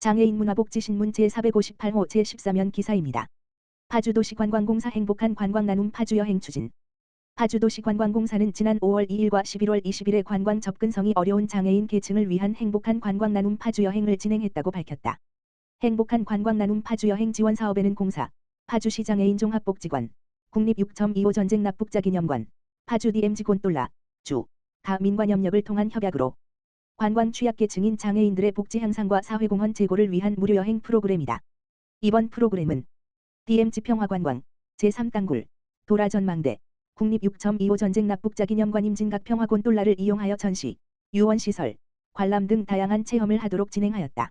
장애인 문화복지신문 제458호 제14면 기사입니다. 파주도시관광공사 행복한 관광나눔 파주여행 추진. 파주도시관광공사는 지난 5월 2일과 11월 20일에 관광 접근성이 어려운 장애인 계층을 위한 행복한 관광나눔 파주여행을 진행했다고 밝혔다. 행복한 관광나눔 파주여행 지원 사업에는 공사, 파주시 장애인 종합복지관, 국립 6.25 전쟁 납북자기념관, 파주 DMZ 곤돌라, 주, 가 민관협력을 통한 협약으로 관광 취약계층인 장애인들의 복지 향상과 사회공헌 제고를 위한 무료 여행 프로그램이다. 이번 프로그램은 DMZ 평화관광, 제3땅굴, 도라전망대, 국립 6.25 전쟁 납북자기념관 임진각 평화곤돌라를 이용하여 전시, 유원시설, 관람 등 다양한 체험을 하도록 진행하였다.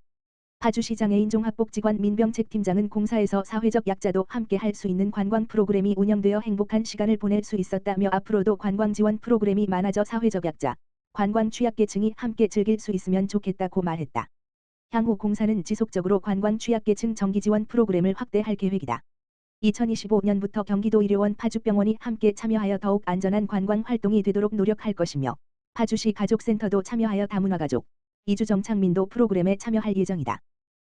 파주시 장애인 종합복지관 민병책 팀장은 공사에서 사회적 약자도 함께 할 수 있는 관광 프로그램이 운영되어 행복한 시간을 보낼 수 있었다며 앞으로도 관광 지원 프로그램이 많아져 사회적 약자, 관광 취약계층이 함께 즐길 수 있으면 좋겠다고 말했다. 향후 공사는 지속적으로 관광 취약계층 정기 지원 프로그램을 확대할 계획이다. 2025년부터 경기도 의료원 파주병원이 함께 참여하여 더욱 안전한 관광 활동이 되도록 노력할 것이며 파주시 가족센터도 참여하여 다문화가족, 이주정착민도 프로그램에 참여할 예정이다.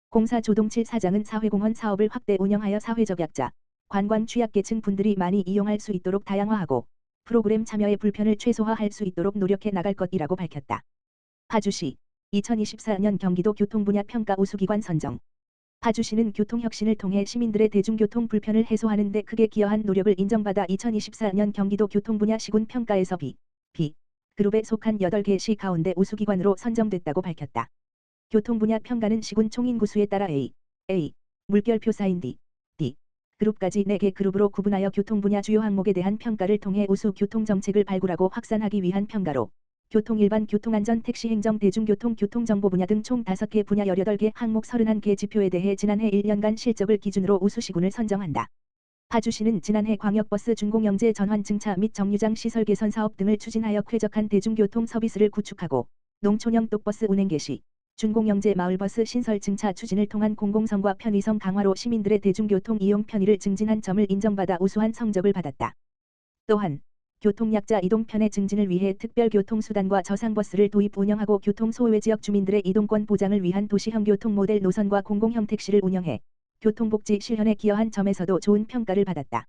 공사 조동칠 사장은 사회공헌 사업을 확대 운영하여 사회적 약자, 관광 취약계층 분들이 많이 이용할 수 있도록 다양화하고 프로그램 참여의 불편을 최소화할 수 있도록 노력해 나갈 것이라고 밝혔다. 파주시 2024년 경기도 교통분야 평가 우수기관 선정. 파주시는 교통혁신을 통해 시민들의 대중교통 불편을 해소하는 데 크게 기여한 노력을 인정받아 2024년 경기도 교통분야 시군 평가에서 B 그룹에 속한 8개 시 가운데 우수기관으로 선정됐다고 밝혔다. 교통분야 평가는 시군 총인구 수에 따라 A, 물결표 쌓인 D 그룹까지 4개 그룹으로 구분하여 교통분야 주요 항목에 대한 평가를 통해 우수 교통정책을 발굴하고 확산하기 위한 평가로 교통 일반 교통안전 택시 행정 대중교통 교통정보 분야 등 총 5개 분야 18개 항목 31개 지표에 대해 지난해 1년간 실적을 기준으로 우수시군을 선정한다. 파주시는 지난해 광역버스 준공영제 전환 증차 및 정류장 시설 개선 사업 등을 추진하여 쾌적한 대중교통 서비스를 구축하고 농촌형 똑버스 운행 개시, 준공영제 마을버스 신설 증차 추진을 통한 공공성과 편의성 강화로 시민들의 대중교통 이용 편의를 증진한 점을 인정받아 우수한 성적을 받았다. 또한 교통약자 이동 편의 증진을 위해 특별교통수단과 저상버스를 도입 운영하고 교통소외 지역 주민들의 이동권 보장을 위한 도시형 교통 모델 노선과 공공형 택시를 운영해 교통복지 실현에 기여한 점에서도 좋은 평가를 받았다.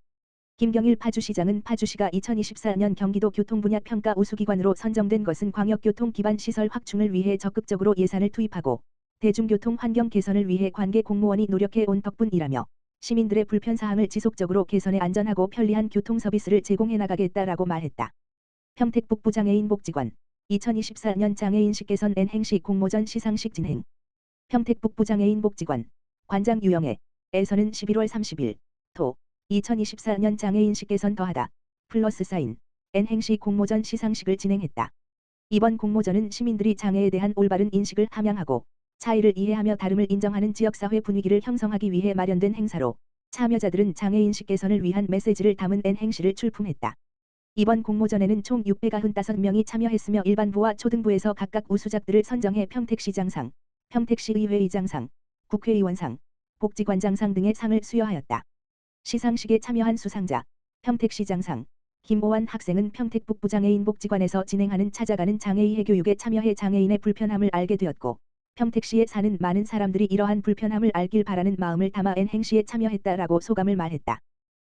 김경일 파주시장은 파주시가 2024년 경기도 교통분야 평가 우수기관으로 선정된 것은 광역교통 기반 시설 확충을 위해 적극적으로 예산을 투입하고 대중교통 환경 개선을 위해 관계 공무원이 노력해 온 덕분이라며 시민들의 불편사항을 지속적으로 개선해 안전하고 편리한 교통 서비스를 제공해 나가겠다라고 말했다. 평택북부 장애인 복지관 2024년 장애인식개선 N행시 공모전 시상식 진행. 평택북부 장애인 복지관 관장 유영애에서는 11월 30일 토 2024년 장애인식개선 더하다 플러스 사인 N행시 공모전 시상식을 진행했다. 이번 공모전은 시민들이 장애에 대한 올바른 인식을 함양하고 차이를 이해하며 다름을 인정하는 지역사회 분위기를 형성하기 위해 마련된 행사로 참여자들은 장애인식 개선을 위한 메시지를 담은 N행시를 출품했다. 이번 공모전에는 총 695명이 참여했으며 일반부와 초등부에서 각각 우수작들을 선정해 평택시장상, 평택시의회의장상, 국회의원상, 복지관장상 등의 상을 수여하였다. 시상식에 참여한 수상자, 평택시장상, 김오환 학생은 평택북부 장애인 복지관에서 진행하는 찾아가는 장애이해 교육에 참여해 장애인의 불편함을 알게 되었고 평택시에 사는 많은 사람들이 이러한 불편함을 알길 바라는 마음을 담아 N행시에 참여했다라고 소감을 말했다.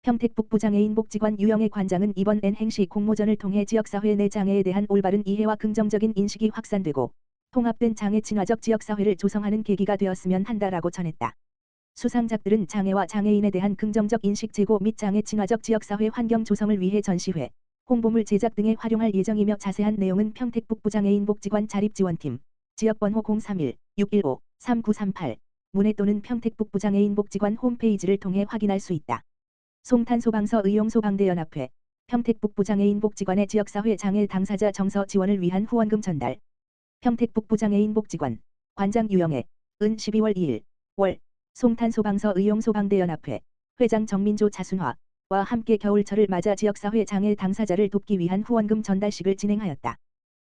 평택북부 장애인 복지관 유영애 관장은 이번 N행시 공모전을 통해 지역사회 내 장애에 대한 올바른 이해와 긍정적인 인식이 확산되고 통합된 장애 친화적 지역사회를 조성하는 계기가 되었으면 한다라고 전했다. 수상작들은 장애와 장애인에 대한 긍정적 인식 제고 및 장애 친화적 지역사회 환경 조성을 위해 전시회, 홍보물 제작 등에 활용할 예정이며 자세한 내용은 평택북부 장애인 복지관 자립지원팀 지역번호 031-615-3938 문의 또는 평택북부 장애인 복지관 홈페이지를 통해 확인할 수 있다. 송탄소방서 의용소방대연합회 평택북부 장애인 복지관의 지역사회 장애 당사자 정서 지원을 위한 후원금 전달. 평택북부 장애인 복지관 관장 유영애 은 12월 2일 월 송탄소방서 의용소방대연합회 회장 정민조 자순화와 함께 겨울철을 맞아 지역사회 장애 당사자를 돕기 위한 후원금 전달식을 진행하였다.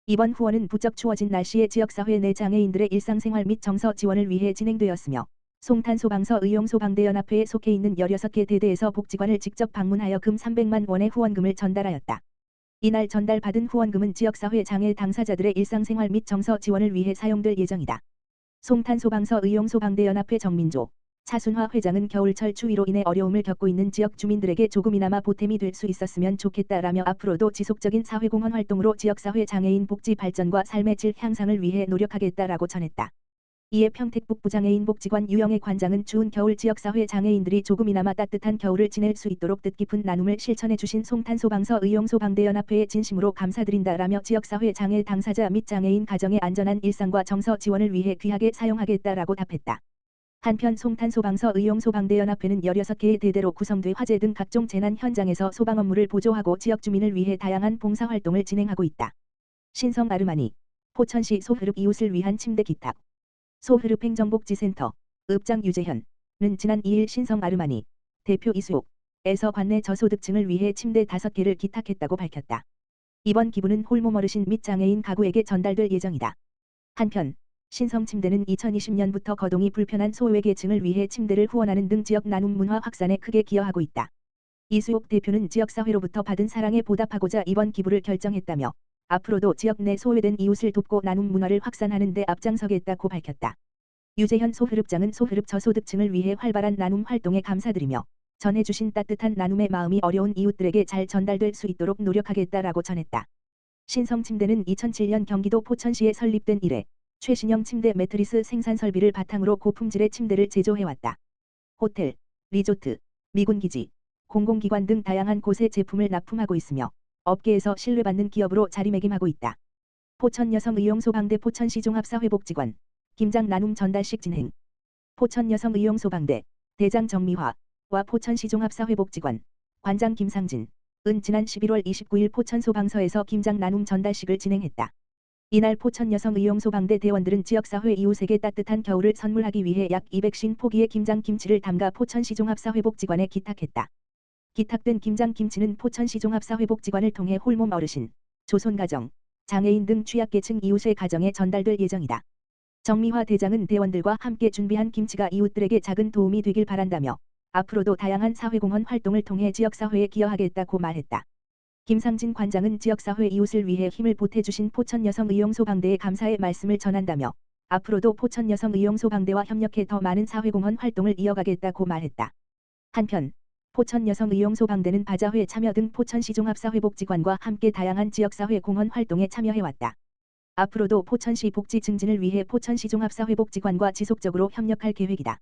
이번 후원은 부쩍 추워진 날씨에 지역사회 내 장애인들의 일상생활 및 정서 지원을 위해 진행되었으며 송탄소방서 의용소방대연합회에 속해 있는 16개 대대에서 복지관을 직접 방문하여 금 300만 원의 후원금을 전달하였다. 이날 전달받은 후원금은 지역사회 장애 당사자들의 일상생활 및 정서 지원을 위해 사용될 예정이다. 송탄소방서 의용소방대연합회 정민조, 차순화 회장은 겨울철 추위로 인해 어려움을 겪고 있는 지역 주민들에게 조금이나마 보탬이 될 수 있었으면 좋겠다라며 앞으로도 지속적인 사회공헌 활동으로 지역사회 장애인 복지 발전과 삶의 질 향상을 위해 노력하겠다라고 전했다. 이에 평택북부 장애인 복지관 유영애 관장은 추운 겨울 지역사회 장애인들이 조금이나마 따뜻한 겨울을 지낼 수 있도록 뜻깊은 나눔을 실천해 주신 송탄소방서 의용소방대연합회에 진심으로 감사드린다라며 지역사회 장애 당사자 및 장애인 가정의 안전한 일상과 정서 지원을 위해 귀하게 사용하겠다라고 답했다. 한편 송탄소방서 의용소방대연합회는 16개의 대대로 구성돼 화재 등 각종 재난 현장에서 소방 업무를 보조하고 지역 주민을 위해 다양한 봉사활동을 진행하고 있다. 신성 아르마니, 포천시 소흐릅 이웃을 위한 침대 기탁. 소흐릅 행정복지센터 읍장 유재현은 지난 2일 신성 아르마니 대표 이수옥에서 관내 저소득층을 위해 침대 5개를 기탁했다고 밝혔다. 이번 기부는 홀몸 어르신 및 장애인 가구에게 전달될 예정이다. 한편 신성 침대는 2020년부터 거동이 불편한 소외계층을 위해 침대를 후원하는 등 지역 나눔 문화 확산에 크게 기여하고 있다. 이수옥 대표는 지역사회로부터 받은 사랑에 보답하고자 이번 기부를 결정했다며 앞으로도 지역 내 소외된 이웃을 돕고 나눔 문화를 확산하는 데 앞장서겠다고 밝혔다. 유재현 소흐릅장은 소흐릅 저소득층을 위해 활발한 나눔 활동에 감사드리며 전해주신 따뜻한 나눔의 마음이 어려운 이웃들에게 잘 전달될 수 있도록 노력하겠다라고 전했다. 신성 침대는 2007년 경기도 포천시에 설립된 이래 최신형 침대 매트리스 생산 설비를 바탕으로 고품질의 침대를 제조해왔다. 호텔, 리조트, 미군기지, 공공기관 등 다양한 곳에 제품을 납품하고 있으며 업계에서 신뢰받는 기업으로 자리매김하고 있다. 포천여성의용소방대 포천시종합사회복지관 김장 나눔 전달식 진행. 포천여성의용소방대 대장 정미화와 포천시종합사회복지관 관장 김상진 은 지난 11월 29일 포천소방서에서 김장 나눔 전달식을 진행했다. 이날 포천여성의용소방대 대원들은 지역사회 이웃에게 따뜻한 겨울을 선물하기 위해 약 250포기의 김장 김치를 담가 포천시종합사회복지관에 기탁했다. 기탁된 김장 김치는 포천시종합사회복지관을 통해 홀몸 어르신, 조손가정, 장애인 등 취약계층 이웃의 가정에 전달될 예정이다. 정미화 대장은 대원들과 함께 준비한 김치가 이웃들에게 작은 도움이 되길 바란다며 앞으로도 다양한 사회공헌 활동을 통해 지역사회에 기여하겠다고 말했다. 김상진 관장은 지역사회 이웃을 위해 힘을 보태주신 포천여성의용소방대에 감사의 말씀을 전한다며 앞으로도 포천여성의용소방대와 협력해 더 많은 사회공헌 활동을 이어가겠다고 말했다. 한편 포천여성의용소방대는 바자회 참여 등 포천시종합사회복지관과 함께 다양한 지역사회 공헌 활동에 참여해왔다. 앞으로도 포천시 복지 증진을 위해 포천시종합사회복지관과 지속적으로 협력할 계획이다.